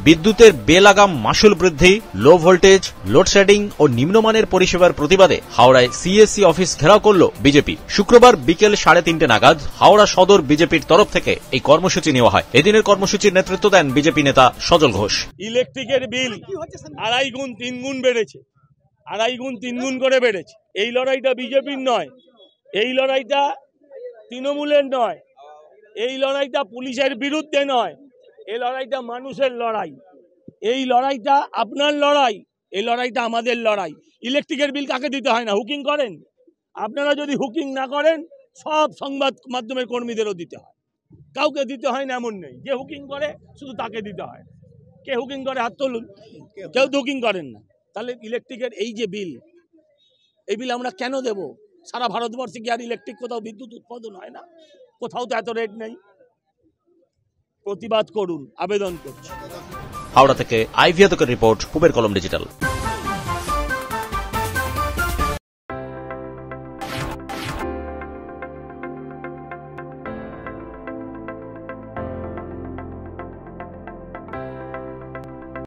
বিদ্যুতের বেলাগাম মাশুল বৃদ্ধি, লো ভোল্টেজ, লোডশেডিং ও নিম্নমানের পরিষেবার প্রতিবাদে হাওড়ায় সিএসসি অফিস ঘেরাও করল বিজেপি। শুক্রবার বিকেল 3:30 নাগাদ হাওড়া সদর বিজেপির তরফ থেকে এই কর্মসূচি নেওয়া হয়। এদিনের কর্মসূচির নেতৃত্ব দেন বিজেপি নেতা সজল ঘোষ। ইলেকট্রিকের বিল 2.5 গুণ 3 গুণ বেড়েছে, 2.5 গুণ 3 গুণ করে বেড়েছে। এই লড়াইটা বিজেপির নয়, এই লড়াইটা তৃণমূলের নয়, এই লড়াইটা পুলিশের বিরুদ্ধে নয়, এই লড়াইটা মানুষের লড়াই, এই লড়াইটা আপনার লড়াই, এই লড়াইটা আমাদের লড়াই। ইলেকট্রিকের বিল কাকে দিতে হয় না? হুকিং করেন আপনারা? যদি হুকিং না করেন সব সংবাদ মাধ্যমের কর্মীদেরও দিতে হয়, কাউকে দিতে হয় না এমন নেই। যে হুকিং করে শুধু তাকে দিতে হয়। কে হুকিং করে হাত তুলুন। কেউ তো হুকিং করেন না। তাহলে ইলেকট্রিকের এই যে বিল, এই বিল আমরা কেন দেব? সারা ভারতবর্ষে কি আর ইলেকট্রিক কোথাও বিদ্যুৎ উৎপাদন হয় না? কোথাও তো এত রেট নেই। প্রতিবাদ করুন, আবেদন করছি। হাওড়া থেকে আইভিয়াদকের রিপোর্ট, পুবের কলম ডিজিটাল।